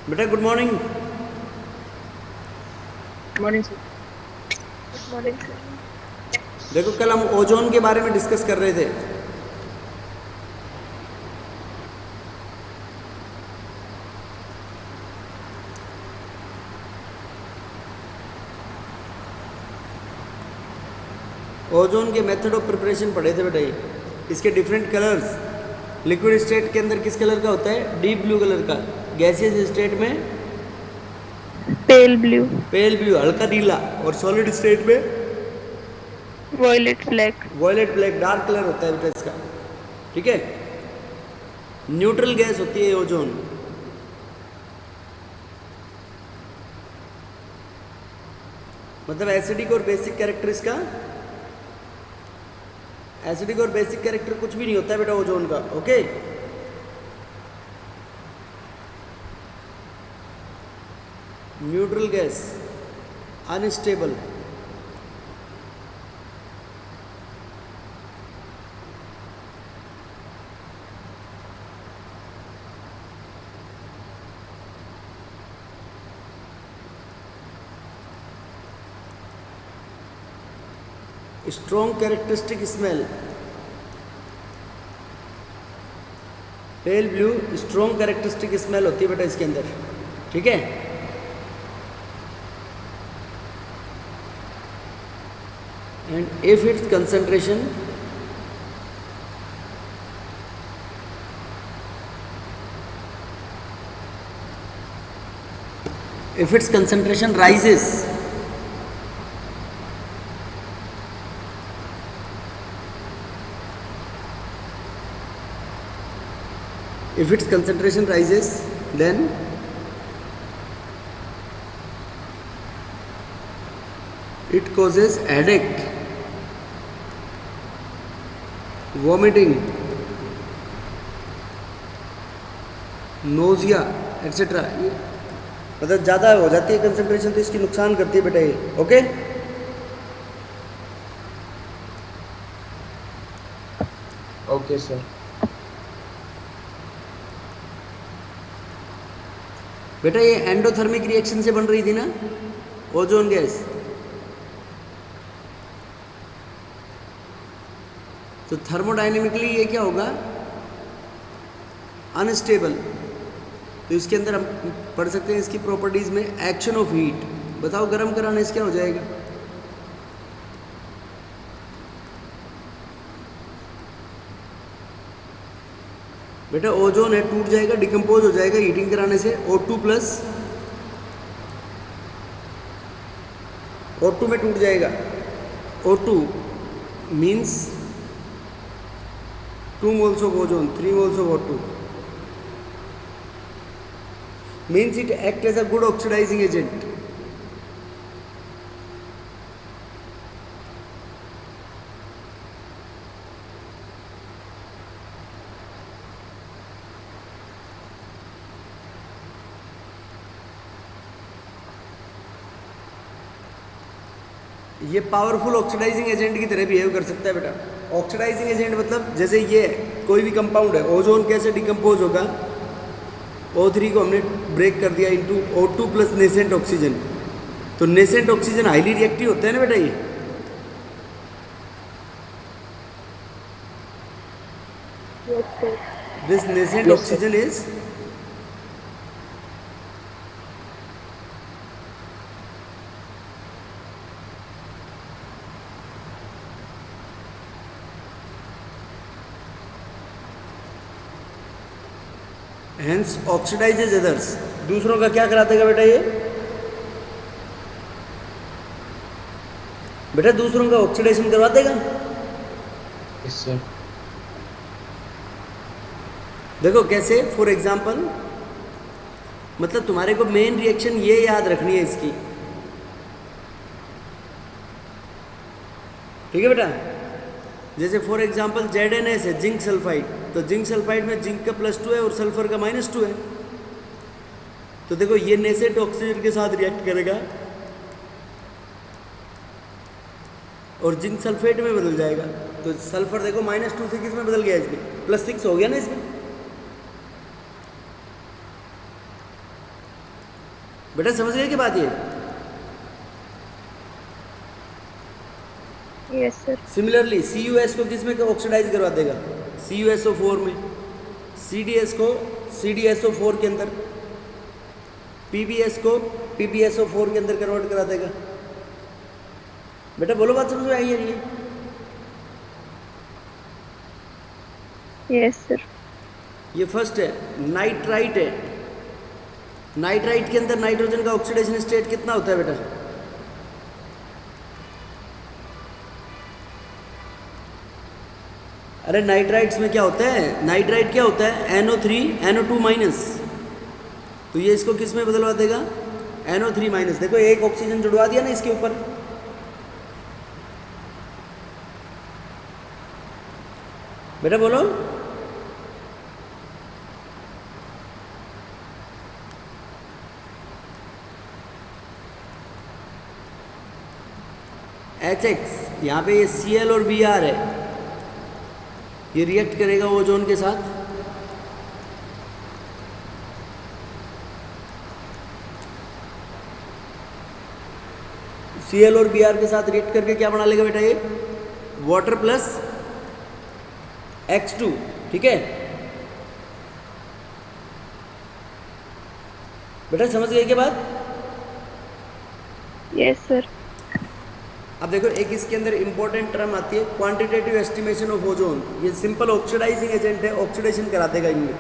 बेटा good morning. Morning sir. Good morning sir. देखो कल हम ओजोन के बारे में डिस्कस कर रहे थे। ओजोन के मेथड ऑफ प्रिपरेशन पढ़े थे बेटा। ये इसके डिफरेंट कलर्स। लिक्विड स्टेट के अंदर किस कलर का होता है? डीप ब्लू कलर का। गैसियस स्टेट में पेल ब्लू। पेल ब्लू हल्का नीला। और सॉलिड स्टेट में violet black. Violet black dark colour होता है बेटा इसका। ठीक है। न्यूट्रल गैस होती है ओजोन। मतलब एसिडिक और बेसिक कैरेक्टर इसका। एसिडिक और बेसिक कैरेक्टर कुछ भी नहीं होता है बेटा ओजोन का। Okay. Neutral gas, unstable. Strong characteristic smell. Pale blue strong characteristic smell होती है बेटा इसके अंदर। ठीक है। And if it's concentration rises, if its concentration rises, then it causes headache, vomiting, nausea, etc. मतलब ज़्यादा हो जाती है कंसंट्रेशन तो इसकी नुकसान करती है बेटा ये। ओके। Okay sir. बेटा ये एंडोथर्मिक रिएक्शन से बन रही थी ना ओजोन गैस। तो थर्मोडायनेमिकली ये क्या होगा? अनस्टेबल। तो इसके अंदर हम पढ़ सकते हैं इसकी प्रॉपर्टीज में एक्शन ऑफ हीट। बताओ गर्म कराने से क्या हो जाएगा? बेटा ओजोन है टूट जाएगा, डिकम्पोज हो जाएगा हीटिंग कराने से। O2 प्लस O2 में टूट जाएगा। O2 means 2 moles of ozone, 3 moles of O2 means it act as a good oxidizing agent. ये पावरफुल ऑक्सीडाइजिंग एजेंट की तरह बिहेव कर सकता है बेटा। ऑक्सीडाइजिंग एजेंट मतलब जैसे ये कोई भी कंपाउंड है, ओजोन कैसे डिकम्पोज होगा? O3 को हमने ब्रेक कर दिया into O2 plus nascent oxygen. तो नेसेंट ऑक्सीजन हाईली रिएक्टिव होता है ना बेटा ये। Yes sir. This nascent yes sir. Oxygen is hence oxidises others. दूसरों का क्या करा देगा बेटा ये? बेटा दूसरों का ऑक्सीडेशन करवा देगा। Yes sir. देखो कैसे, फॉर एग्जाम्पल मतलब तुम्हारे को मेन रिएक्शन ये याद रखनी है इसकी। ठीक है बेटा। जैसे फॉर एग्जाम्पल ZnS है जिंक सल्फाइड। तो जिंक सल्फाइड में जिंक का +2 है और सल्फर का -2 है। तो देखो ये नेसेंट ऑक्सीजन के साथ रिएक्ट करेगा और जिंक सल्फेट में बदल जाएगा। तो सल्फर देखो -2 से किस में बदल गया? इसमें +6 हो गया ना इसमें। बेटा समझ गए कि बात ये? Yes, sir. सिमिलरली CuS को किस में ऑक्सीडाइज करवा देगा? CuSO4 में। CDS को CDSO4 के अंदर, PbS को PbSO4 के अंदर कन्वर्ट करा देगा। बेटा बोलो, बात समझ में आई है नहीं? Yes, sir. ये फर्स्ट है। नाइट्राइट है। नाइट्राइट के अंदर नाइट्रोजन का ऑक्सीडेशन स्टेट कितना होता है बेटा? अरे नाइट्राइट्स में क्या होता है? नाइट्राइट क्या होता है? NO3 NO2 minus. तो ये इसको किस में बदलवा देगा? NO3 minus. देखो एक ऑक्सीजन जुड़वा दिया ना इसके ऊपर। बेटा बोलो। HX, यहाँ पे ये Cl और Br है, ये रिएक्ट करेगा ओजोन के साथ। Cl और Br के साथ रिएक्ट करके क्या बना लेगा बेटा? ये वाटर प्लस H2, ठीक है बेटा, समझ गए क्या बात? Yes, sir. अब देखो एक इसके अंदर इंपॉर्टेंट टर्म आती है, क्वांटिटेटिव एस्टिमेशन ऑफ ओजोन। ये सिंपल ऑक्सीडाइजिंग एजेंट है, ऑक्सीडेशन करा देगा इनमें।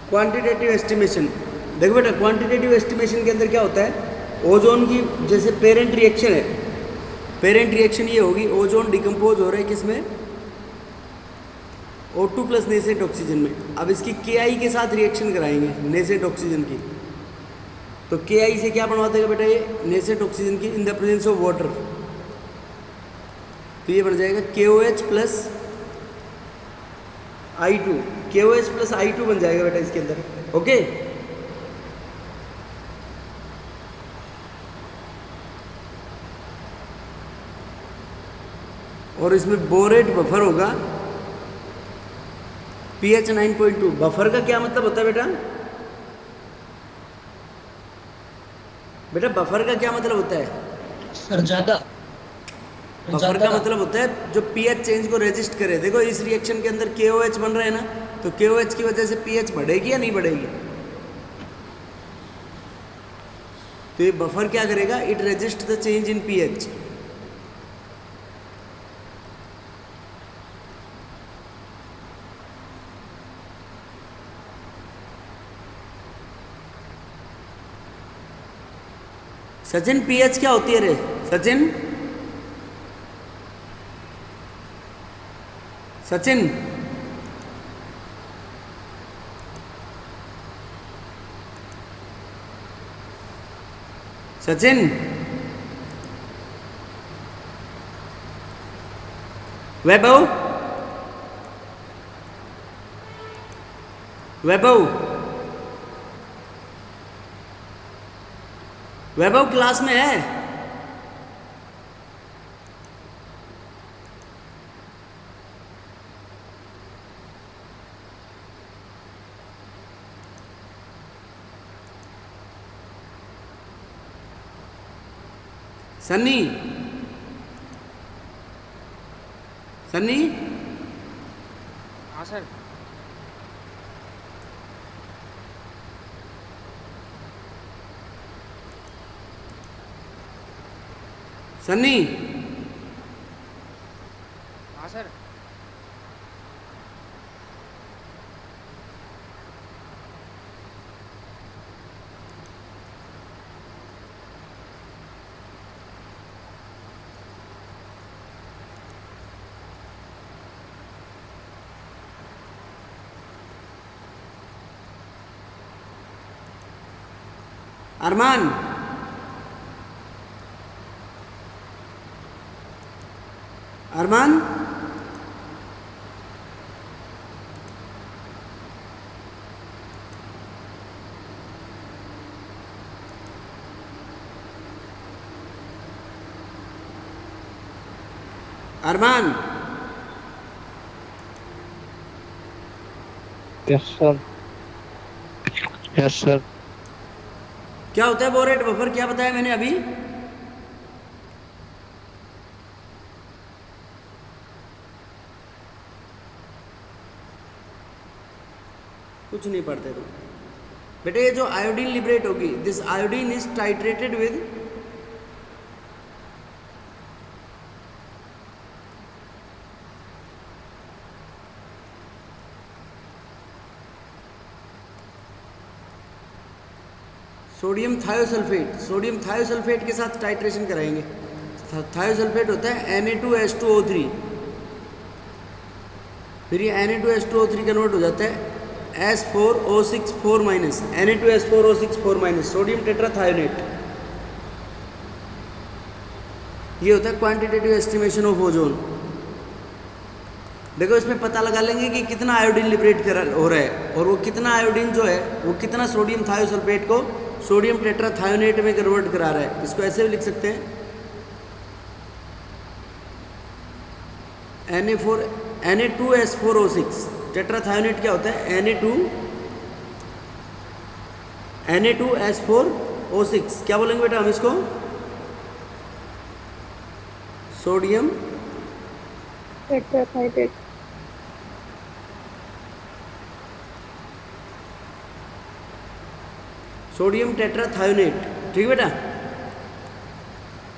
क्वांटिटेटिव एस्टिमेशन, देखो बेटा क्वांटिटेटिव एस्टिमेशन के अंदर क्या होता है? ओजोन की जैसे पेरेंट रिएक्शन है, पेरेंट रिएक्शन ये होगी, ओजोन डिकम्पोज हो रहा है किसमें? O2 प्लस नेसेंट ऑक्सीजन में। अब इसकी KI के साथ रिएक्शन कराएंगे नेसेंट ऑक्सीजन की, तो KI से क्या बनवा देगा बेटा? ये नेसेंट ऑक्सीजन की in the presence of water, तो ये बन जाएगा KOH plus I2, KOH plus I2 बन जाएगा बेटा इसके अंदर, ओके। और इसमें बोरेट बफर होगा, pH 9.2। बफर का क्या मतलब होता है बेटा? बेटा बफर का क्या मतलब होता है? सर ज्यादा। बफर का मतलब होता है जो pH चेंज को रेजिस्ट करे। देखो इस रिएक्शन के अंदर KOH बन रहा है ना, तो KOH की वजह से pH बढ़ेगी या नहीं बढ़ेगी? तो ये बफर क्या करेगा? It resist the change in pH। Sachin pH क्या होती है रे सचिन? सचिन सचिन वैभव वैभव वैभव क्लास में है? सन्नी सन्नी हाँ सर। सन्नी हाँ सर। अरमान, अरमान, अरमान, यस सर, यस सर। क्या होता है बोरेट बफर? क्या बताया मैंने अभी? कुछ नहीं पढ़ते तुम बेटे। ये जो आयोडीन लिबरेट होगी, this iodine is titrated with sodium thiosulphate. Sodium thiosulphate के साथ टाइट्रेशन कराएंगे। थायोसल्फेट होता है Na2H2O3, फिर ये Na2H2O3 कन्वर्ट हो जाता है S4O6 4 minus, Na2S4O6 4 minus, sodium tetrathionate. ये होता है क्वांटिटेटिव एस्टिमेशन ऑफ ओजोन। देखो इसमें पता लगा लेंगे कि कितना आयोडीन लिबरेट हो रहा है, और वो कितना आयोडीन जो है वो कितना सोडियम थायोसल्फेट को सोडियम टेट्राथायोनेट में कन्वर्ट करा रहा है। इसको ऐसे भी लिख सकते हैं Na2S4O6। टेट्राथायोनेट क्या होता है? Na2S4O6। क्या बोलेंगे बेटा हम इसको? Sodium tetrathionate. Sodium tetrathionate. ठीक बेटा।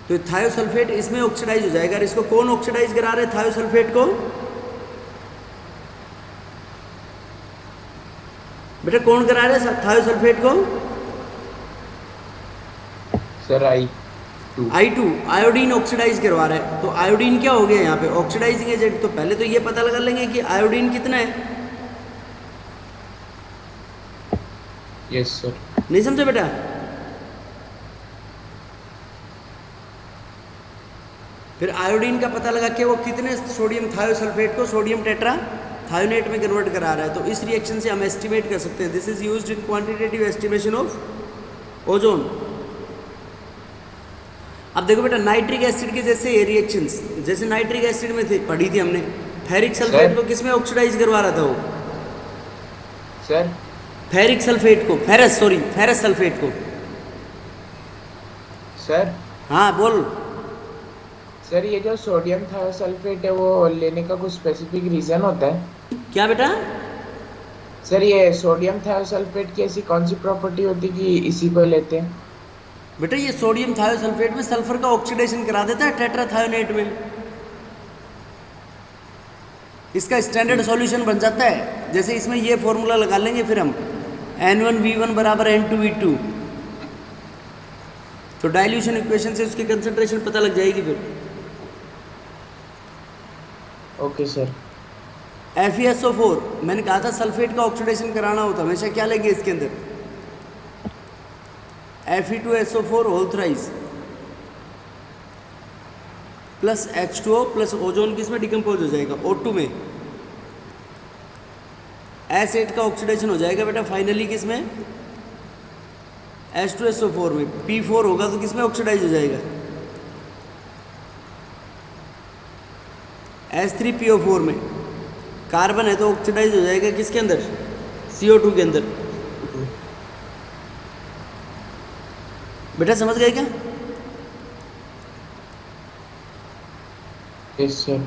तो थायोसल्फेट इसमें ऑक्सीडाइज हो जाएगा। और इसको कौन ऑक्सीडाइज करा रहे हैं थायोसल्फेट को? बेटा कौन करा रहे हैं थायोसल्फेट को? सर I2 आयोडीन ऑक्सीडाइज करवा रहा है। तो आयोडीन क्या हो गया यहाँ पे? Oxidising agent. तो पहले तो ये पता लगा लेंगे कि आयोडीन कितना है। Yes sir. नहीं समझे बेटा? फिर आयोडीन का पता लगा कि वो कितने सोडियम थायोसल्फेट को सोडियम टेट्राथायोनेट में कन्वर्ट करा रहा है। तो इस रिएक्शन से हम एस्टिमेट कर सकते हैं। This is used in quantitative estimation of ozone. अब देखो बेटा नाइट्रिक एसिड के जैसे ये रिएक्शंस, जैसे नाइट्रिक एसिड में थे, पढ़ी थी हमने, फेरिक सल्फेट को किसमें ऑक्सीडाइज करवा रहा था वो? सर फेरिक सल्फेट को, फेरस सल्फेट को। सर हाँ बोल। सर ये जो सोडियम थायोसल्फेट है वो लेने का कुछ स्पेसिफिक रीजन होता है? क्या बेटा? सर ये सोडियम थायोसल्फेट की ऐसी कौन सी प्रॉपर्टी होती है कि इसी को लेते हैं? बेटा ये सोडियम थायोसल्फेट में सल्फर का ऑक्सीडेशन करा देता है टेट्राथायोनेट में। इसका स्टैंडर्ड सॉल्यूशन बन जाता है। जैसे इसमें ये फॉर्मूला लगा लेंगे फिर हम N1V1 बराबर N2V2, तो डाइल्यूशन इक्वेशन से उसकी कंसंट्रेशन पता लग जाएगी फिर। Okay sir. FeSO4 मैंने कहा था सल्फेट का ऑक्सीडेशन कराना होता हमेशा क्या लेंगे इसके अंदर? Fe2SO4 whole thrice plus H2O plus ozone किसमें डिकम्पोज हो जाएगा? O2 में। S8 का ऑक्सीडेशन हो जाएगा बेटा फाइनली किसमें? H2SO4 में। P4 होगा तो किसमें ऑक्सीडाइज हो जाएगा? H3PO4 में। कार्बन है तो ऑक्सीडाइज हो जाएगा किसके अंदर? CO2 के अंदर। बेटा समझ गए क्या? Yes sir.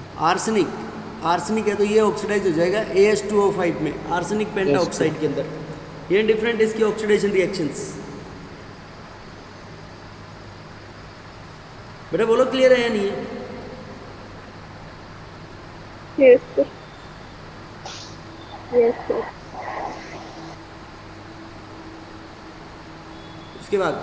आर्सेनिक है तो ये ऑक्सीडाइज हो जाएगा AH2O5 में, आर्सेनिक पेंटाऑक्साइड के अंदर। ये डिफरेंट इसकी ऑक्सीडेशन रिएक्शंस। बेटा बोलो क्लियर है या नहीं है? Yes sir, yes sir. उसके बाद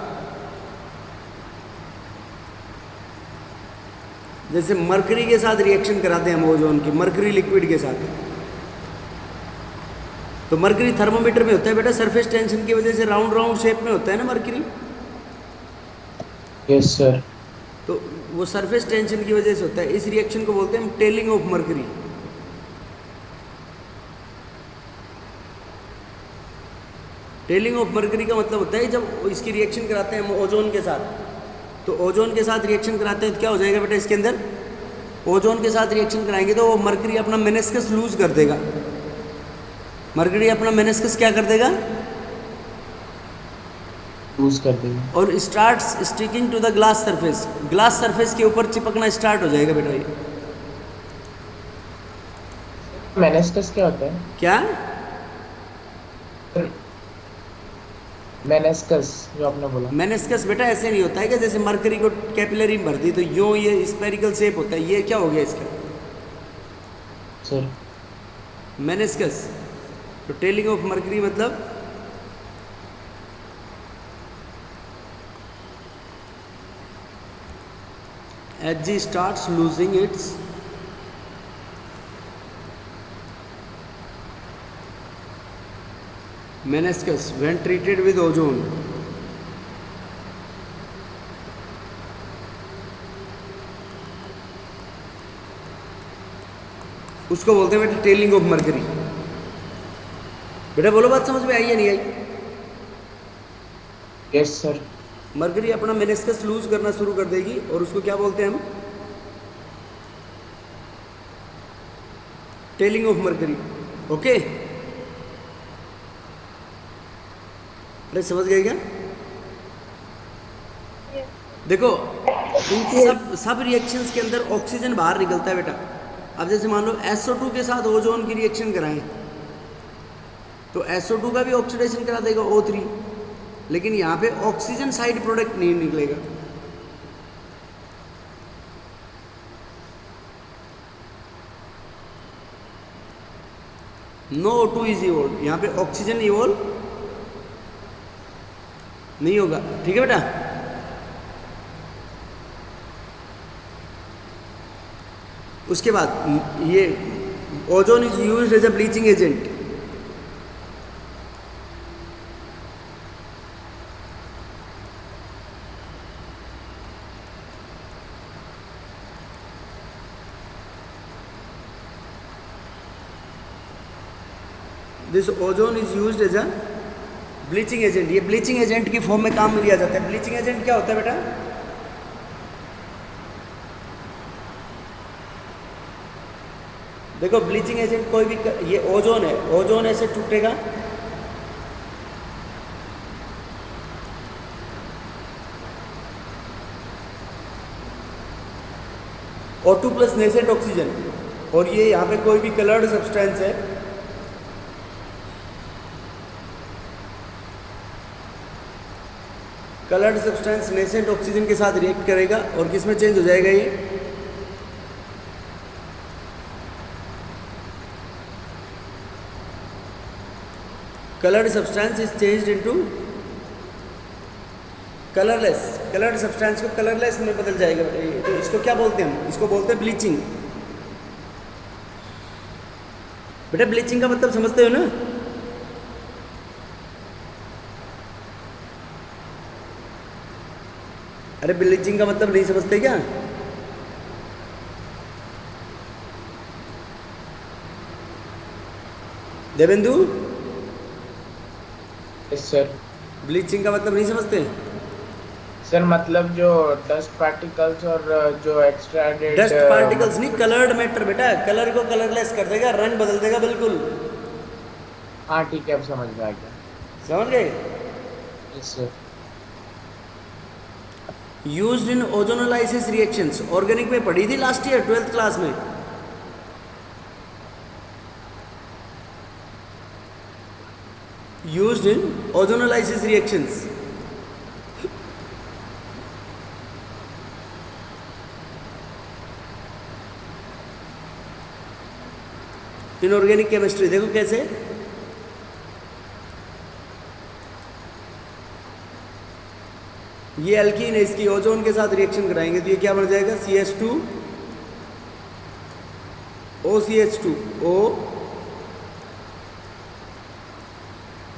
जैसे मरकरी के साथ रिएक्शन कराते हैं हम ओजोन की, मरकरी लिक्विड के साथ। तो मरकरी थर्मोमीटर में होता है बेटा, सरफेस टेंशन की वजह से राउंड शेप में होता है ना मरकरी। Yes sir. तो वो सरफेस टेंशन की वजह से होता है। इस रिएक्शन को बोलते हैं हम telling of mercury. Telling of mercury का मतलब होता है जब इसकी रिएक्शन कराते हैं हम ओजोन के साथ, तो ओजोन के साथ रिएक्शन कराते हैं तो क्या हो जाएगा बेटा, इसके अंदर ओजोन के साथ रिएक्शन कराएंगे तो वो मरकरी अपना मेनिस्कस लूज कर देगा। मरकरी अपना मेनिस्कस क्या कर देगा, लूज कर देंगे। और start sticking to the glass surface. Glass surface के ऊपर चिपकना स्टार्ट हो जाएगा बेटा। ये मेनिस्कस क्या होता है? क्या, मेनिस्कस जो आपने बोला। मेनिस्कस बेटा ऐसे नहीं होता है कि जैसे मरकरी को कैपिलरी में भर दी तो यूं ये स्पेरिकल शेप होता है। ये क्या हो गया इसका, सर मेनिस्कस। तो टेलिंग ऑफ मरकरी मतलब Hg starts losing its meniscus when treated with ozone. उसको बोलते हैं बेटा टेलिंग ऑफ मरकरी। बेटा बोलो, बात समझ में आई या नहीं आई? Yes sir. मरकरी अपना मेनिस्कस लूज करना शुरू कर देगी और उसको क्या बोलते हैं हम, टेलिंग ऑफ मरकरी। ओके, अरे समझ गए क्या? देखो इन सब रिएक्शंस के अंदर ऑक्सीजन बाहर निकलता है बेटा। अब जैसे मान लो SO2 के साथ ओजोन की रिएक्शन कराएं तो SO2 का भी ऑक्सीडेशन करा देगा O3, लेकिन यहाँ पे ऑक्सीजन साइड प्रोडक्ट नहीं निकलेगा। नो O2 इज इवोल्व, यहाँ पे ऑक्सीजन इवोल्व नहीं होगा। ठीक है बेटा, उसके बाद ये ozone is used as a bleaching agent. This ozone is used as a bleaching agent. ये ब्लीचिंग एजेंट की फॉर्म में काम में लिया जाता है। ब्लीचिंग एजेंट क्या होता है बेटा, देखो ब्लीचिंग एजेंट कोई भी ये ओजोन है, ओजोन ऐसे टूटेगा, O2 प्लस नेसेंट ऑक्सीजन, और ये यहाँ पे कोई भी कलर्ड सब्सटेंस है, कलर्ड सब्सटेंस नेसेंट ऑक्सीजन के साथ रिएक्ट करेगा और किस में चेंज हो जाएगा ये, coloured substance is changed into colourless. Coloured substance को कलरलेस में बदल जाएगा बेटा ये। तो इसको क्या बोलते हैं हम, इसको बोलते हैं ब्लीचिंग। बेटा ब्लीचिंग का मतलब समझते हो ना, अरे ब्लीचिंग का मतलब नहीं समझते क्या? Devendu, yes sir. ब्लीचिंग का मतलब नहीं समझते? सर मतलब जो डस्ट पार्टिकल्स और जो एक्स्ट्रा डस्ट पार्टिकल्स नहीं, कलर्ड मैटर बेटा। कलर को कलरलेस कर देगा, रंग बदल देगा बिल्कुल। हाँ ठीक है, अब समझ में आ गया। समझ गए? Yes sir. Used in ozonolysis reactions. Organic में पढ़ी थी लास्ट ईयर 12th क्लास में। Used in ozonolysis reactions. Inorganic chemistry देखो कैसे, ये एल्कीन है, इसकी ओजोन के साथ रिएक्शन कराएंगे तो ये क्या बन जाएगा, CH2 OCH2O,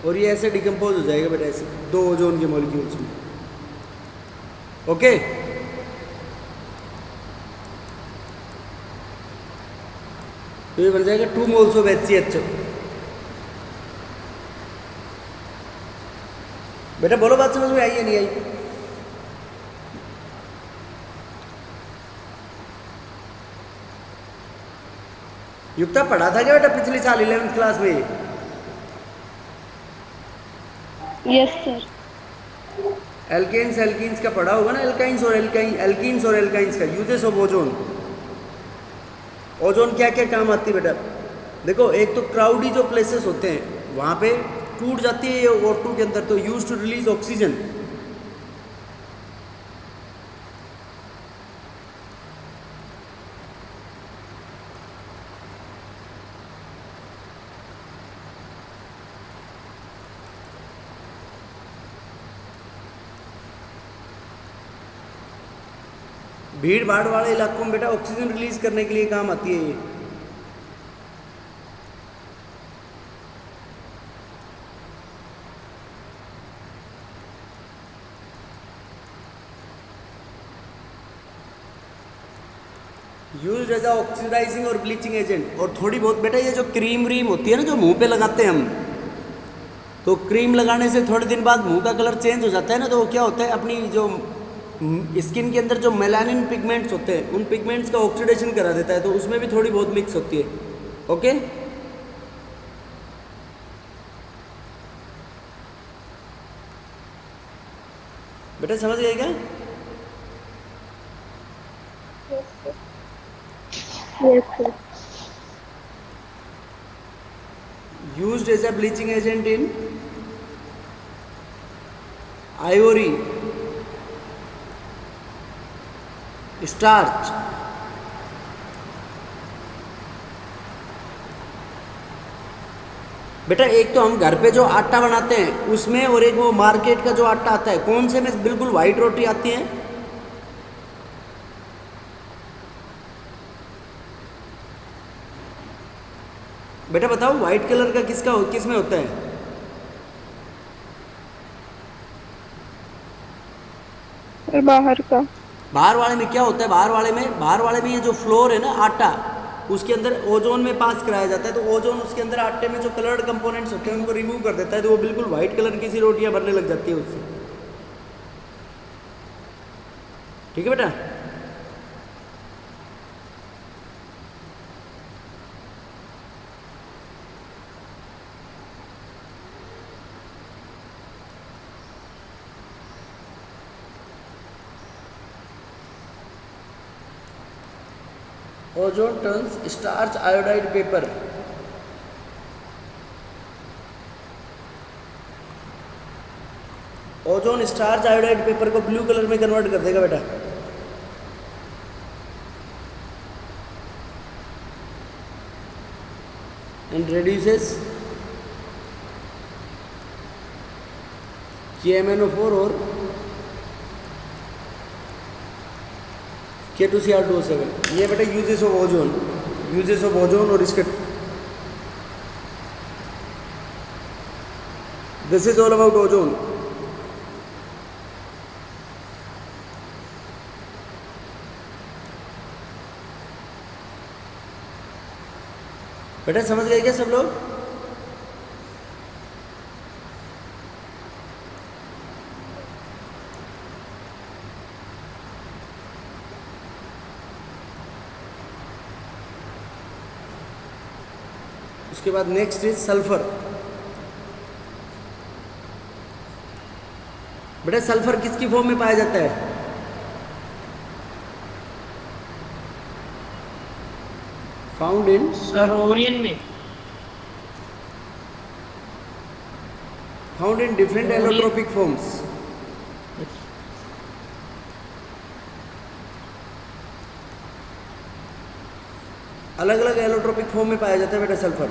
और ये ऐसे डिकम्पोज हो जाएगा बेटा, ऐसे दो ओजोन के मॉलिक्यूल्स में। ओके, तो ये बन जाएगा 2 moles ऑफ HCl। बेटा बोलो, बात समझ में आई या नहीं आई? युक्ता पढ़ा था क्या बेटा पिछले साल 11th क्लास में? Yes sir. एल्केन्स एल्कीन्स का पढ़ा होगा ना, एल्काइंस और एल्कीन्स और एल्काइंस का यूजेस ऑफ ओजोन। ओजोन क्या क्या काम आती है बेटा? देखो, एक तो क्राउडी जो प्लेसेस होते हैं वहाँ पे टूट जाती है ये O2 के अंदर, तो यूज टू रिलीज ऑक्सीजन। भीड़ भाड़ वाले इलाकों में बेटा ऑक्सीजन रिलीज करने के लिए काम आती है ये। यूज एज ऑक्सीडाइजिंग और ब्लीचिंग एजेंट। और थोड़ी बहुत बेटा ये जो क्रीम व्रीम होती है ना, जो मुंह पे लगाते हैं हम, तो क्रीम लगाने से थोड़े दिन बाद मुंह का कलर चेंज हो जाता है ना, तो वो क्या होता है, अपनी जो स्किन के अंदर जो मेलानिन पिगमेंट्स होते हैं उन पिगमेंट्स का ऑक्सीडेशन करा देता है, तो उसमें भी थोड़ी बहुत मिक्स होती है। ओके, बेटा समझ गए क्या? Yes sir. Used as a bleaching agent in ivory, starch, बेटा एक तो हम घर पे जो आटा बनाते हैं उसमें, और एक वो मार्केट का जो आटा आता है, कौन से में बिल्कुल वाइट रोटी आती है? बेटा बताओ, व्हाइट कलर का किस में होता है? और बाहर का? बाहर वाले में क्या होता है? बाहर वाले में ये जो फ्लोर है ना, आटा, उसके अंदर ओजोन में पास कराया जाता है, तो ओजोन उसके अंदर आटे में जो कलर्ड कंपोनेंट्स होते हैं उनको रिमूव कर देता है, तो वो बिल्कुल व्हाइट कलर की सी रोटियां बनने लग जाती है उससे। ठीक है बेटा? Ozone turns starch iodide paper ozone starch iodide paper को ब्लू कलर में कन्वर्ट कर देगा बेटा। एंड reduces KMnO4 और K2Cr2O7। ये बेटा यूजेस ऑफ ओजोन और इसके, this is all about ozone. बेटा समझ गए क्या सब लोग? उसके बाद नेक्स्ट इज सल्फर। बेटा सल्फर किसकी फॉर्म में पाया जाता है? फाउंड इन सर ओरियन में। Found in different allotropic forms. अलग अलग एलोट्रोपिक फॉर्म में पाया जाता है बेटा सल्फर।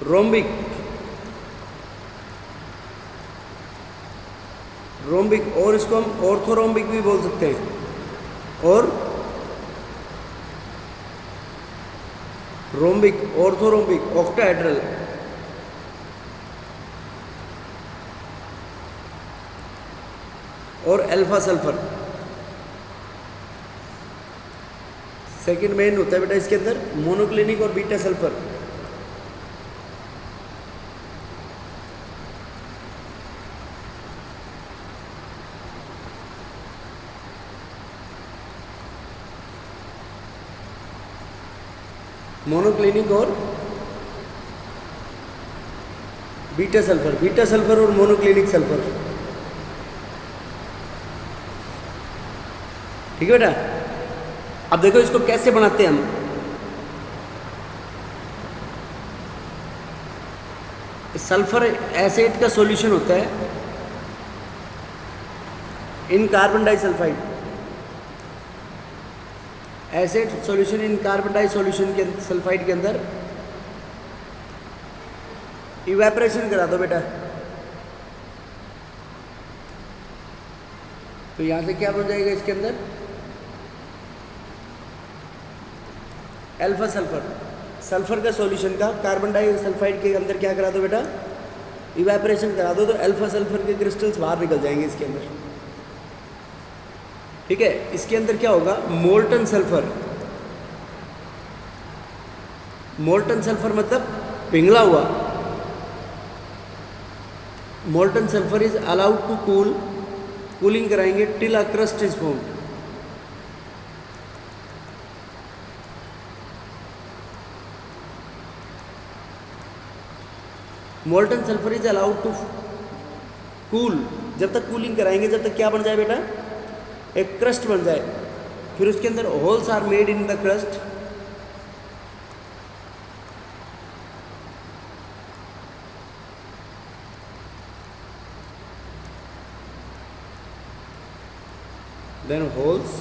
रोम्बिक, और इसको हम ऑर्थोरोम्बिक भी बोल सकते हैं, और रोम्बिक, ऑर्थोरोम्बिक, ऑक्टाहेड्रल। और अल्फा सल्फर। सेकंड मेन होता है बेटा इसके अंदर मोनोक्लिनिक और बीटा सल्फर। मोनोक्लिनिक और बीटा सल्फर, बीटा सल्फर और मोनोक्लिनिक सल्फर। ठीक है बेटा। अब देखो इसको कैसे बनाते हैं हम। सल्फर एसिड का सॉल्यूशन होता है in carbon disulphide, acid solution in carbon di solution के सल्फाइड के अंदर इवेपोरेशन करा दो बेटा। तो यहां से क्या बन जाएगा इसके अंदर अल्फा सल्फर। सल्फर का सॉल्यूशन का कार्बन डाई सल्फाइड के अंदर क्या करा दो बेटा इवेपोरेशन करा दो, तो अल्फा सल्फर के क्रिस्टल्स बाहर निकल जाएंगे इसके अंदर। ठीक है। इसके अंदर क्या होगा मोल्टन सल्फर। मोल्टन सल्फर मतलब पिघला हुआ। Molten sulphur is allowed to cool, cooling कराएंगे till a crust is formed. Molten sulphur is allowed to cool, जब तक कूलिंग कराएंगे जब तक क्या बन जाए बेटा एक क्रस्ट बन जाए। फिर उसके अंदर holes are made in the crust. Then holes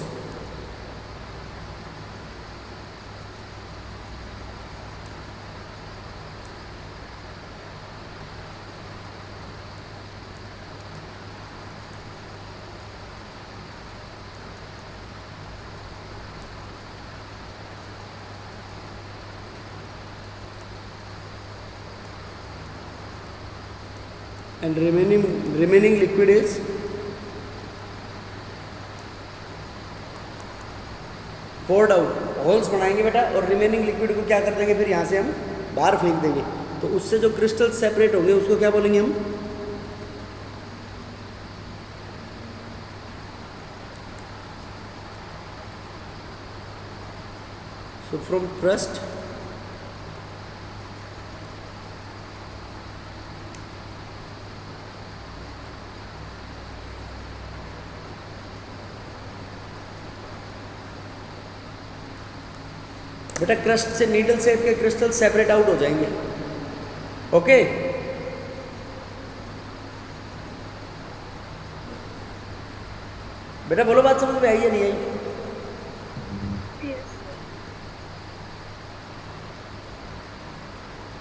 and remaining liquid is poured out। Holes बनाएंगे बेटा और रिमेनिंग लिक्विड को क्या कर देंगे फिर यहाँ से हम बाहर फेंक देंगे। तो उससे जो क्रिस्टल सेपरेट होंगे उसको क्या बोलेंगे हम सो फ्रॉम क्रस्ट बेटा क्रस्ट से नीडल शेप के क्रिस्टल सेपरेट आउट हो जाएंगे। ओके। बेटा बोलो बात समझ में आई या नहीं आई?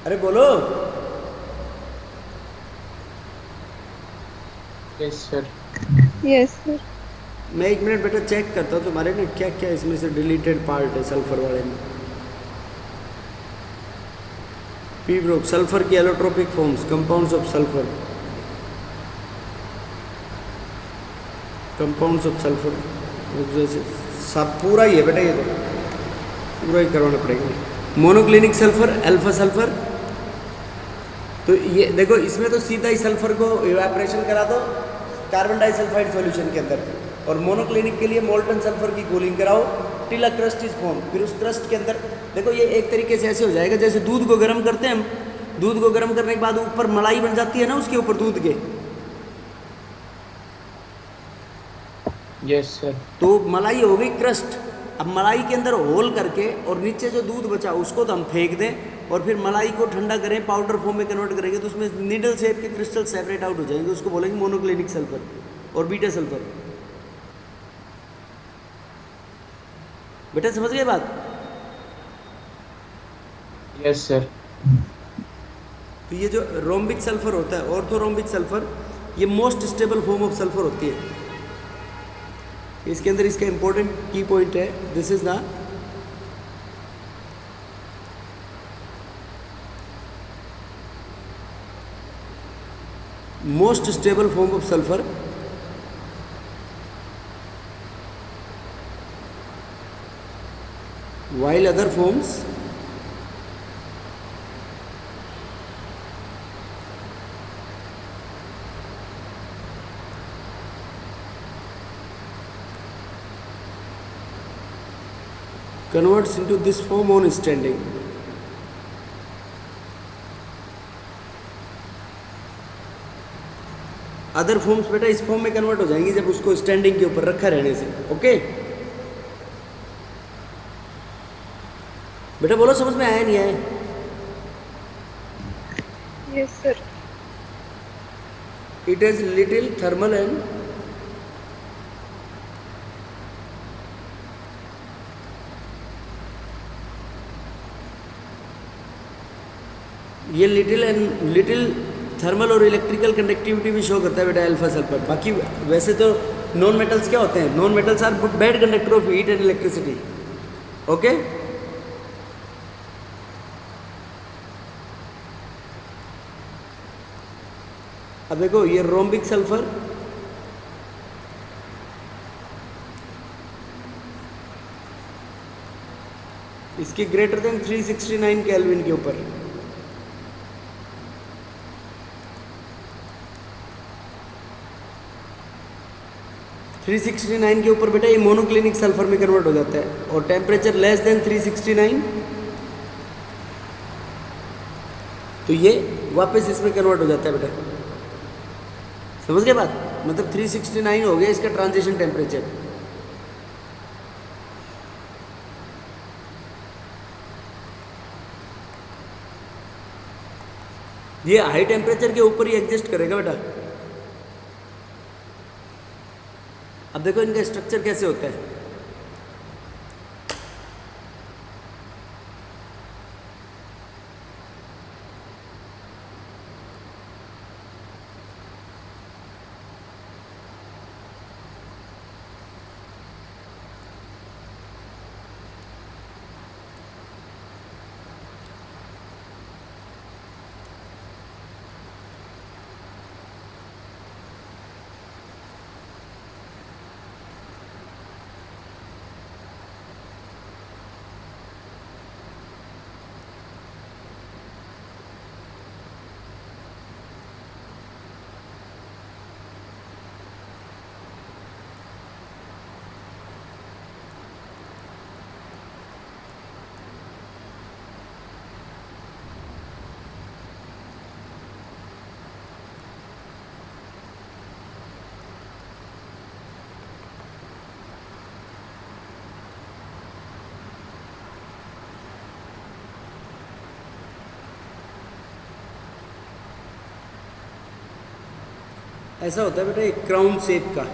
अरे बोलो। Yes sir. Yes sir. मैं एक मिनट बेटा चेक करता हूँ तुम्हारे ना क्या क्या इसमें से डिलीटेड पार्ट है सल्फर वाले में। पी ब्रोक सल्फर की allotropic forms compounds of sulphur, compounds of sulphur जैसे सब पूरा ही है बेटा, ये तो पूरा ही करवाना पड़ेगा। Monoclinic sulphur, alpha sulphur. तो ये देखो इसमें तो सीधा ही सल्फर को इवेपोरेशन करा दो कार्बन डाइसल्फाइड सॉल्यूशन के अंदर, और मोनोक्लिनिक के लिए मोल्टन सल्फर की कूलिंग कराओ till a crust is form. फिर उस क्रस्ट के अंदर देखो ये एक तरीके से ऐसे हो जाएगा जैसे दूध को गर्म करते हैं हम, दूध को गर्म करने के बाद ऊपर मलाई बन जाती है ना उसके ऊपर दूध के। Yes sir. तो मलाई हो गई क्रस्ट। अब मलाई के अंदर होल करके और नीचे जो दूध बचा उसको तो हम फेंक दें और फिर मलाई को ठंडा करें पाउडर फॉर्म में कन्वर्ट करेंगे तो उसमें नीडल शेप के क्रिस्टल सेपरेट आउट हो जाएंगे, उसको बोलेंगे मोनोक्लिनिक सल्फर और बीटा सल्फर। बेटा समझ गए बात? Yes sir. तो ये जो रोम्बिक सल्फर होता है ऑर्थोरोम्बिक सल्फर, ये most stable form of sulphur होती है। इसके अंदर इसका इंपॉर्टेंट की पॉइंट है, this is the most stable form of sulphur while other forms converts into this form on standing. Other forms बेटा इस फॉर्म में कन्वर्ट हो जाएंगी जब उसको स्टैंडिंग के ऊपर रखा रहने से. ओके बेटा बोलो समझ में आया नहीं आया? Yes, sir. It has little thermal and ये लिटिल थर्मल और इलेक्ट्रिकल कंडक्टिविटी भी शो करता है बेटा अल्फा सल्फर. बाकी वैसे तो नॉन मेटल्स क्या होते हैं? Non metals are bad conductor of heat and electricity. Okay अब देखो ये रोम्बिक सल्फर इसके ग्रेटर देन 369 केल्विन के ऊपर 369 के ऊपर बेटा ये मोनोक्लिनिक सल्फर में कन्वर्ट हो जाता है. और टेम्परेचर लेस देन 369 तो ये वापस इसमें कन्वर्ट हो जाता है बेटा. समझ गए बात? मतलब 369 हो गया इसका ट्रांजिशन टेम्परेचर. ये हाई टेम्परेचर के ऊपर ही एग्जिस्ट करेगा बेटा. अब देखो इनका स्ट्रक्चर कैसे होता है. ऐसा होता है बेटा एक क्राउन शेप का.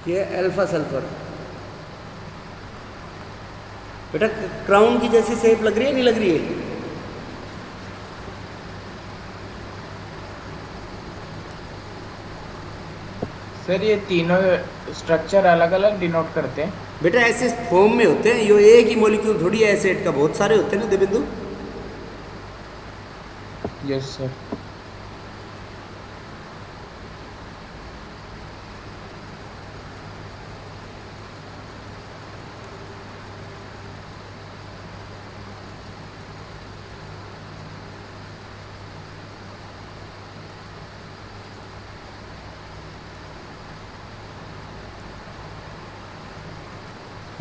ये अल्फा सल्फर बेटा क्राउन की जैसी शेप लग रही है नहीं लग रही है? सर ये तीनों स्ट्रक्चर अलग अलग डिनोट करते हैं. बेटा ऐसे फॉर्म में होते हैं. ये एक ही मॉलिक्यूल थोड़ी है एसिड का, बहुत सारे होते हैं ना देवेंदु. Yes sir.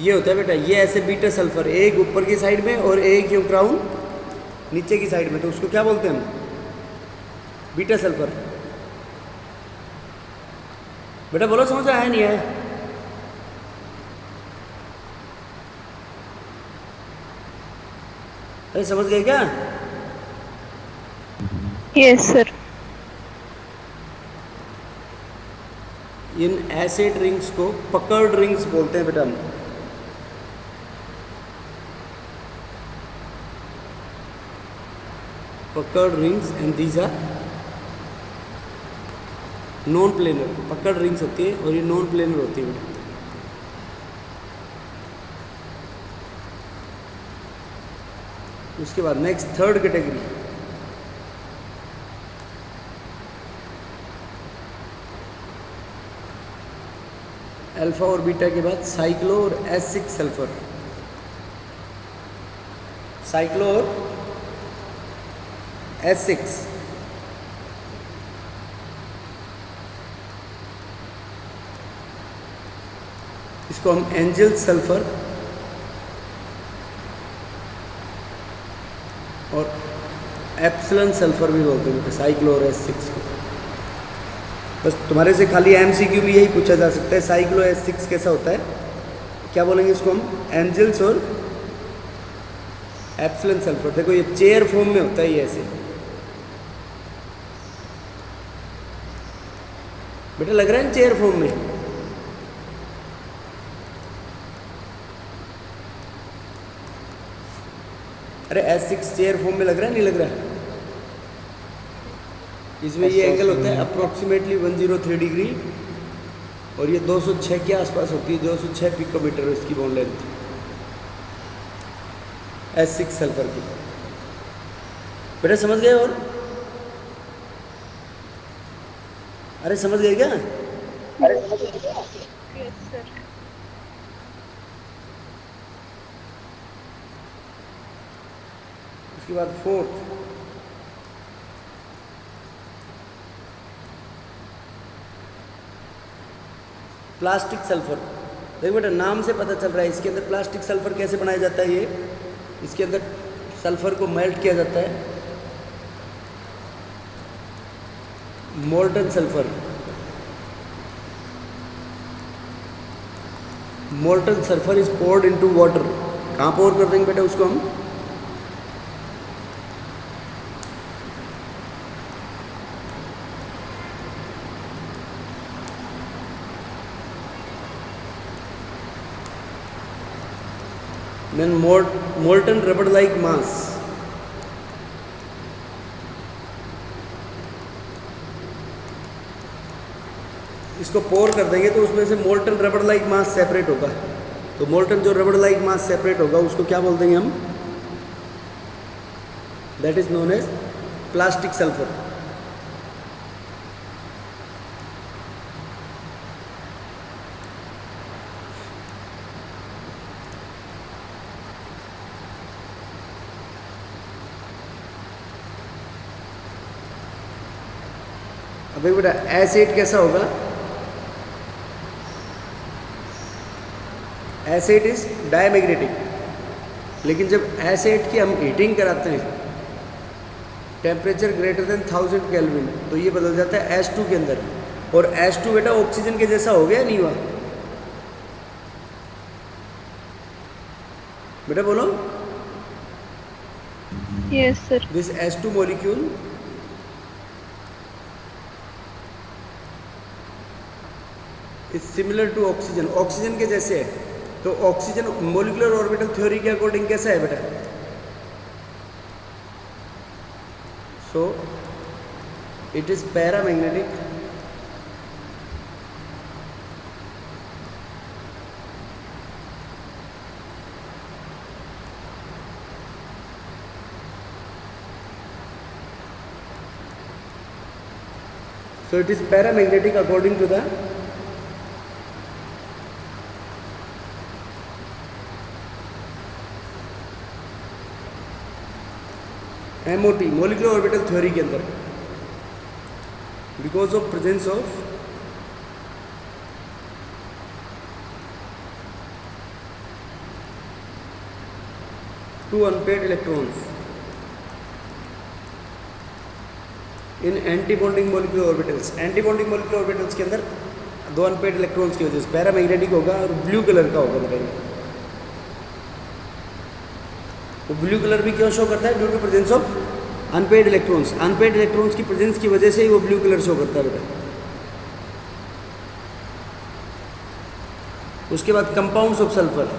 ये होता है बेटा ये ऐसे बीटा सल्फर एक ऊपर की साइड में और एक यूं क्राउन नीचे की साइड में, तो उसको क्या बोलते हैं हम? Beta sulphur. बेटा बोलो समझ आया नहीं आया? अरे समझ गए क्या? Yes, sir. In acid rings को पकर्ड रिंग्स बोलते हैं बेटा हम. Puckered rings and these are non planar, पकड़ रिंग्स होती है और ये नॉन प्लेनर होती है बेटा। उसके बाद नेक्स्ट थर्ड कैटेगरी, अल्फा और बीटा के बाद साइक्लो और S6 सल्फर, साइक्लो और S6। इसको हम एंजल सल्फर और एप्सिलॉन सल्फर भी बोलते हैं, साइक्लो और S6 को। बस तुम्हारे से खाली MCQ भी यही पूछा जा सकता है, साइक्लो S6 कैसा होता है, क्या बोलेंगे इसको हम, एंजल्स और एप्सिलॉन सल्फर। देखो ये चेयर फॉर्म में होता है, ये ऐसे बेटा लग रहा है चेयर फॉर्म में। अरे S6 चेयर फॉर्म में लग रहा है, नहीं लग रहा है? इसमें ये एंगल होता है अप्रोक्सीमेटली 103 डिग्री और ये 206 के आसपास होती है, 206 पिकोमीटर है इसकी बोन लेंथ S6 सल्फर की। बेटा समझ गए? और अरे समझ गए क्या? Yes, sir. उसके बाद फोर्थ, प्लास्टिक सल्फर। देखो बेटा नाम से पता चल रहा है इसके अंदर प्लास्टिक सल्फर कैसे बनाया जाता है। ये इसके अंदर सल्फर को मेल्ट किया जाता है, molten sulphur. Molten sulphur is poured into water. कहाँ पोर कर देंगे बेटा उसको हम? then molten rubber like mass, इसको पोर कर देंगे तो उसमें से मोल्टन रबड़ लाइक मास सेपरेट होगा। तो मोल्टन जो रबड़ लाइक मास सेपरेट होगा उसको क्या बोल देंगे हम? That is known as plastic sulphur. अभी बेटा एसिड कैसा होगा? एसिड इज डायमैग्नेटिक, लेकिन जब एसिड की हम हीटिंग कराते हैं टेम्परेचर ग्रेटर देन 1000 केल्विन तो ये बदल जाता है H2 के अंदर। और H2 बेटा ऑक्सीजन के जैसा हो गया नहीं हुआ? बेटा बोलो। Yes, sir. This H2 molecule is similar to oxygen, oxygen के जैसे है। तो ऑक्सीजन मोलिकुलर ऑर्बिटल थ्योरी के अकॉर्डिंग कैसा है बेटा? So it is paramagnetic so it is paramagnetic according to the MOT, molecular orbital theory के अंदर, because of presence of two unpaired electrons in antibonding molecular orbitals. Antibonding molecular orbitals के अंदर दो unpaid electrons की वजह से paramagnetic होगा और ब्लू कलर का होगा बताइए। वो ब्लू कलर भी क्यों शो करता है? Due to presence of unpaired electrons. Unpaired electrons की प्रेजेंस की वजह से ही वो ब्लू कलर शो करता है बेटा। उसके बाद कंपाउंड्स ऑफ सल्फर।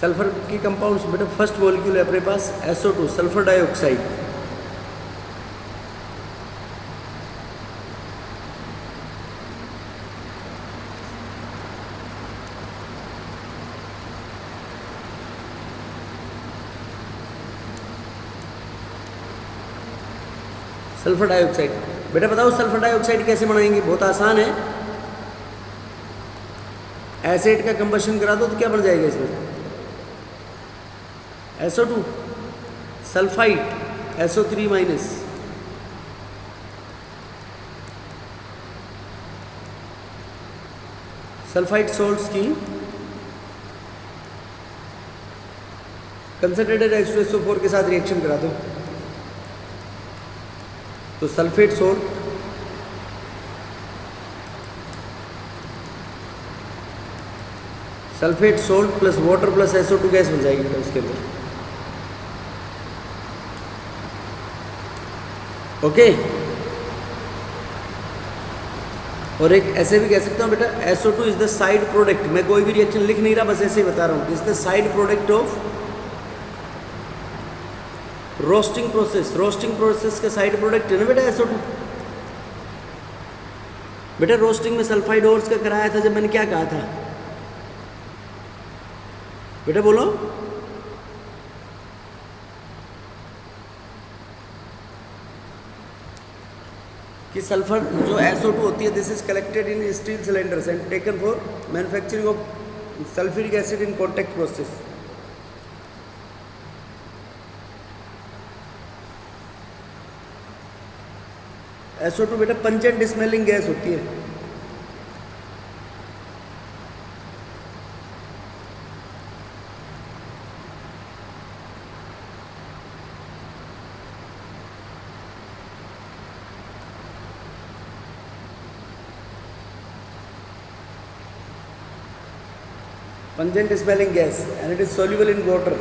सल्फर की कंपाउंड्स बेटा फर्स्ट मॉलिक्यूल है अपने पास SO2 sulphur dioxide. Sulphur dioxide बेटा बताओ सल्फर डाइऑक्साइड कैसे बनाएंगे? बहुत आसान है, एसिड का कंबशन करा दो तो क्या बन जाएगा इसमें? SO2 sulphide SO3 minus. Sulphide salts की कंसंट्रेटेड H2SO4 के साथ रिएक्शन करा दो तो sulphate salt plus water plus SO2 gas बन जाएगी बेटा उसके अंदर। ओके, और एक ऐसे भी कह सकता हूँ बेटा SO2 is the side product. मैं कोई भी रिएक्शन लिख नहीं रहा, बस ऐसे ही बता रहा हूँ, is the side product of roasting process. Roasting process का साइड प्रोडक्ट है ना बेटा SO2। बेटा रोस्टिंग में सल्फाइड ओर्स का कराया था जब मैंने क्या कहा था बेटा बोलो? कि सल्फर जो SO2 होती है this is collected in steel cylinders and taken for manufacturing of sulphuric acid in contact process. SO2 बेटा पंजेंट स्मेलिंग गैस होती है। Pungent smelling gas and it is soluble in water.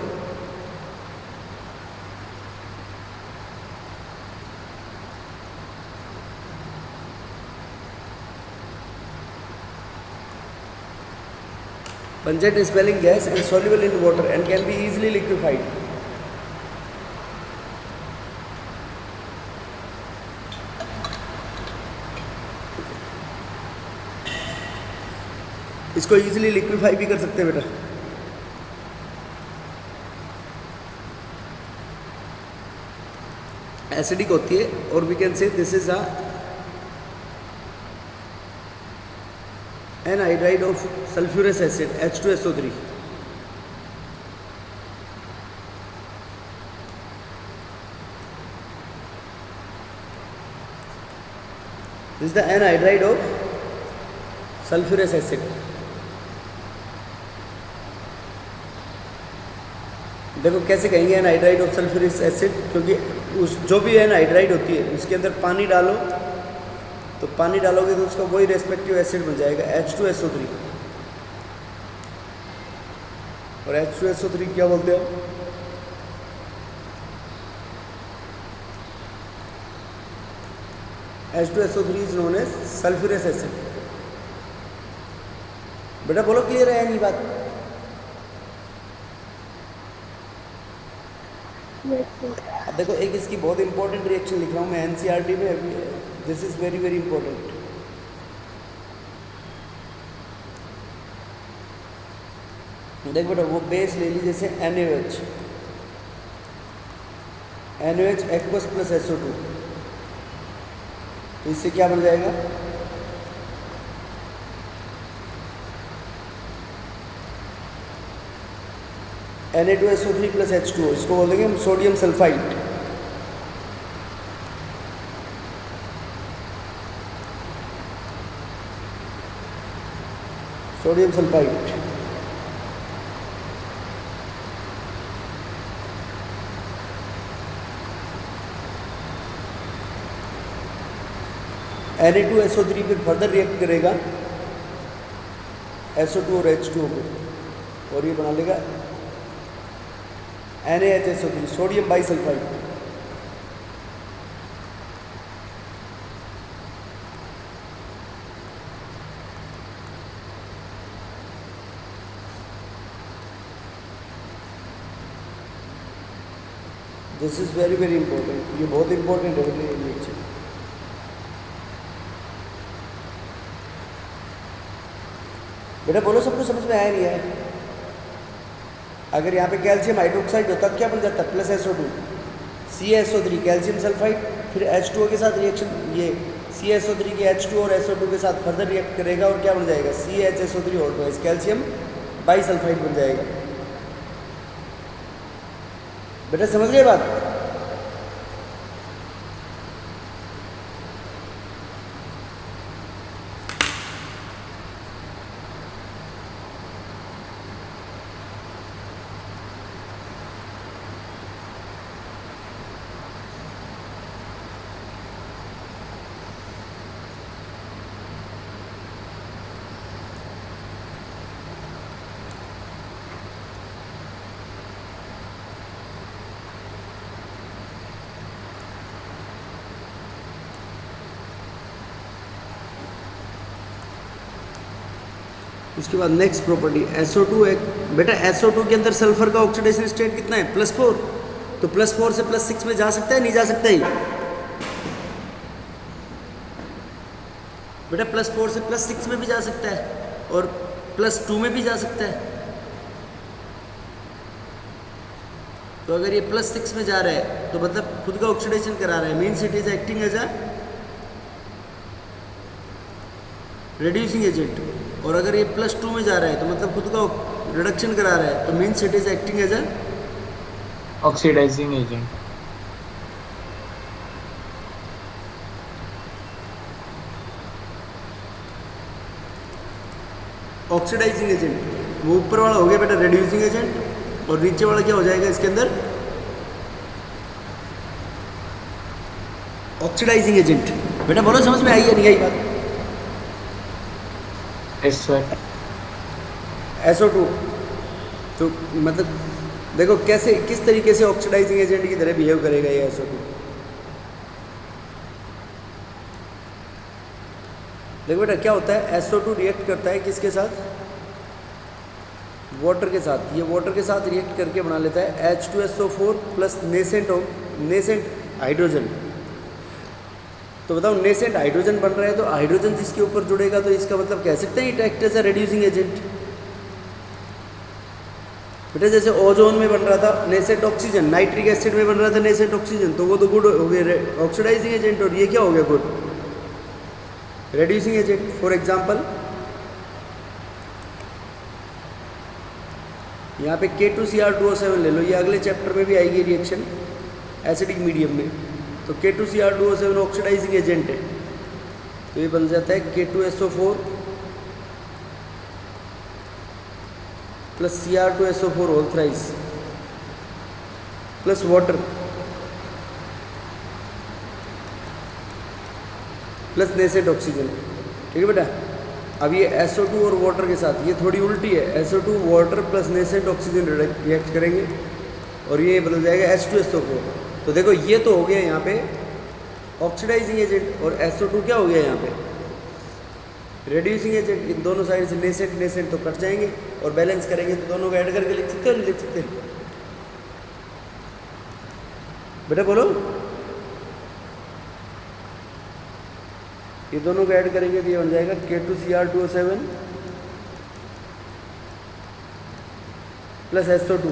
Pungent smelling gas and soluble in water and can be easily liquefied. इसको easily liquefy भी कर सकते हैं बेटा। Acidic होती है और we can say this is anhydride of sulphurous acid H2SO3। This is the anhydride of sulphurous acid. देखो कैसे कहेंगे एनहाइड्राइड ऑफ सल्फ्यूरिक एसिड, क्योंकि उस जो भी एनहाइड्राइड होती है उसके अंदर पानी डालो तो पानी डालोगे तो उसका वही रेस्पेक्टिव एसिड बन जाएगा H2SO3। और H2SO3 क्या बोलते हो? H2SO3 is known as sulphurous acid. बेटा बोलो क्लियर है नहीं बात? अब देखो एक इसकी बहुत इंपॉर्टेंट रिएक्शन लिख रहा हूँ मैं NCERT में, this is very very important. देख बेटा वो बेस ले ली जैसे NaOH एक्वस प्लस SO2, इससे क्या बन जाएगा? Na2SO3 प्लस H2O, इसको बोल देंगे हम sodium sulphide. Sodium sulphide Na2SO3 फिर फर्दर रिएक्ट करेगा SO2 और H2O को और ये बना लेगा NaHSO3 sodium bisulphide. This is very very important, ये बहुत इंपॉर्टेंट है बेटा ये रिएक्शन। बेटा बोलो सबको समझ में आया नहीं आया? अगर यहाँ पे कैल्शियम हाइड्रोक्साइड होता तो क्या बन जाता? Plus SO2 CaSO3 calcium sulphide, फिर H2O के साथ रिएक्शन, ये CaSO3 के H2 और SO2 के साथ फर्दर रिएक्ट करेगा और क्या बन जाएगा? CaHSO3 और ट्वाइस कैल्शियम बाइसल्फाइड बन जाएगा। बेटा समझ गए बात? उसके बाद नेक्स्ट प्रॉपर्टी SO2 है। बेटा SO2 के अंदर सल्फर का ऑक्सीडेशन स्टेट कितना है? +4। तो +4 से +6 में जा सकता है, नहीं जा सकता ही? बेटा +4 से +6 में भी जा सकता है और +2 में भी जा सकता है। तो अगर ये +6 में जा रहा है तो मतलब खुद का ऑक्सीडेशन करा रहा है, means it is acting as a reducing agent. और अगर ये +2 में जा रहा है तो मतलब खुद का रिडक्शन करा रहा है, तो means it is acting as a oxidising agent. Oxidising agent. वो ऊपर वाला हो गया बेटा रिड्यूसिंग एजेंट, और नीचे वाला क्या हो जाएगा इसके अंदर? Oxidising agent. बेटा बोलो समझ में आई या नहीं आई बात? SO2 तो मतलब देखो कैसे किस तरीके से ऑक्सीडाइजिंग एजेंट की तरह बिहेव करेगा ये SO2। देखो बेटा क्या होता है, SO2 रिएक्ट करता है किसके साथ? वाटर के साथ। ये वाटर के साथ रिएक्ट करके बना लेता है H2SO4 प्लस नेसेंट हाइड्रोजन। तो बताओ नेसेंट हाइड्रोजन बन रहा है, तो हाइड्रोजन जिसके ऊपर जुड़ेगा तो इसका मतलब कह सकते हैं it act as a reducing agent. बेटा जैसे ओजोन में बन रहा था नेसेंट ऑक्सीजन, नाइट्रिक एसिड में बन रहा था नेसेंट ऑक्सीजन, तो वो तो गुड हो गया ऑक्सीडाइजिंग एजेंट, और ये क्या हो गया? Good reducing agent. For example यहाँ पे K2Cr2O7 ले लो, ये अगले चैप्टर में भी आएगी रिएक्शन एसिडिक मीडियम में। तो K2Cr2O7 ऑक्सीडाइजिंग एजेंट है, तो ये बन जाता है K2SO4 plus Cr2SO4 whole thrice plus water plus nascent oxygen. ठीक है बेटा। अब ये SO2 और वाटर के साथ ये थोड़ी उल्टी है, SO2 water plus nascent oxygen react करेंगे और ये बदल जाएगा H2SO4। तो देखो ये तो हो गया यहाँ पे ऑक्सीडाइजिंग एजेंट, और SO2 क्या हो गया यहाँ पे? Reducing agent. इन दोनों साइड से नेसेंट तो कट जाएंगे और बैलेंस करेंगे, तो दोनों को ऐड करके लिख सकते हो नहीं लिख सकते? बेटा बोलो, ये दोनों को ऐड करेंगे तो ये बन जाएगा K2Cr2O7 plus SO2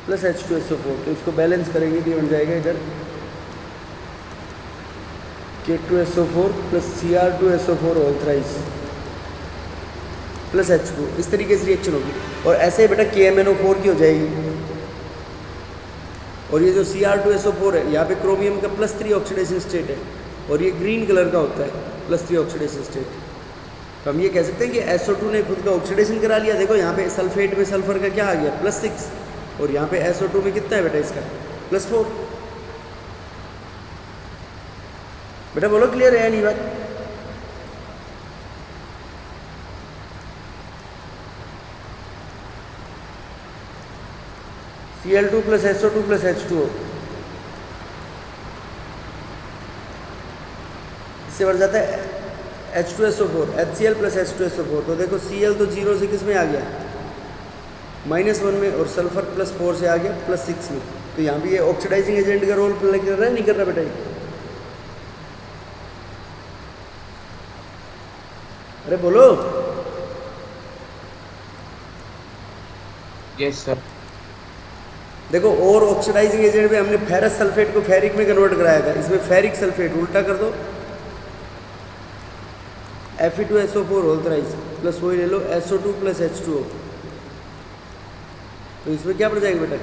plus H2SO4। तो इसको बैलेंस करेंगे तो ये बन जाएगा इधर K2SO4 plus Cr2SO4 whole thrice plus H2। इस तरीके से रिएक्शन होगी, और ऐसे बेटा KMnO4 की हो जाएगी। और ये जो Cr2SO4 है यहाँ पे क्रोमियम का +3 ऑक्सीडेशन स्टेट है, और ये ग्रीन कलर का होता है +3 ऑक्सीडेशन स्टेट। तो हम ये कह सकते हैं कि SO2 ने खुद का ऑक्सीडेशन करा लिया। देखो यहाँ पे सल्फेट में सल्फर का क्या आ गया? +6, और यहाँ पे SO2 में कितना है बेटा इसका? +4। बेटा बोलो क्लियर है नहीं बात? Cl2 plus SO2 plus H2O, इससे बढ़ जाता है H2SO4 HCl प्लस H2SO4। तो देखो Cl तो 0 से किस में आ गया? -1 में, और सल्फर +4 से आ गया +6 में। तो यहाँ भी ये ऑक्सीडाइजिंग एजेंट का रोल प्ले कर रहा है, नहीं कर रहा बेटा ये? अरे बोलो। Yes sir. देखो, और ऑक्सीडाइजिंग एजेंट में हमने फेरस सल्फेट को फेरिक में कन्वर्ट कराया था, इसमें फेरिक सल्फेट उल्टा कर दो, Fe2SO4 होल थ्राइस प्लस वही ले लो SO2 + H2O। तो इसमें क्या पड़ जाएगा बेटा?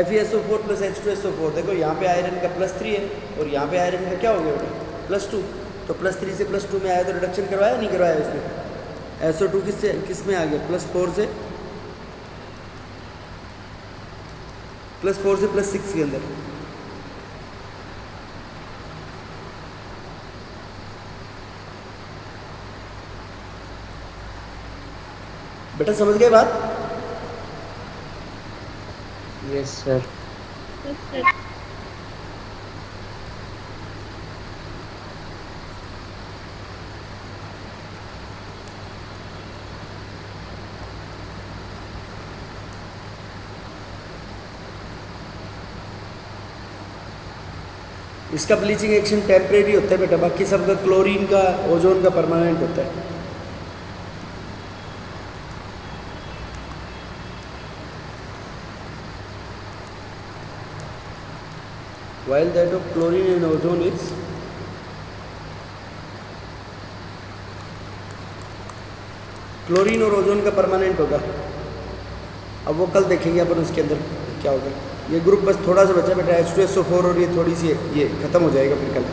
FeSO4 + H2SO4। देखो यहाँ पे आयरन का +3 है और यहाँ पे आयरन का क्या हो गया बेटा? +2। तो +3 से +2 में आया तो रिडक्शन करवाया नहीं करवाया इसमें? SO2 किस में आ गया? +4 से +6 के अंदर। बेटा समझ गए बात? Yes sir. Yes, sir. इसका ब्लीचिंग एक्शन टेम्परेरी होता है बेटा, बाकी सबका क्लोरीन का, ओजोन का परमानेंट होता है। While that of chlorine and ozone is chlorine और ओजोन का परमानेंट होगा। अब वो कल देखेंगे अपन उसके अंदर क्या होगा। ये ग्रुप बस थोड़ा सा बचा बेटा, H2SO4, और ये थोड़ी सी ये खत्म हो जाएगा फिर कल।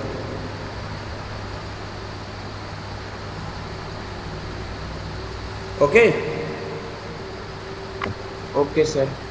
Okay okay sir.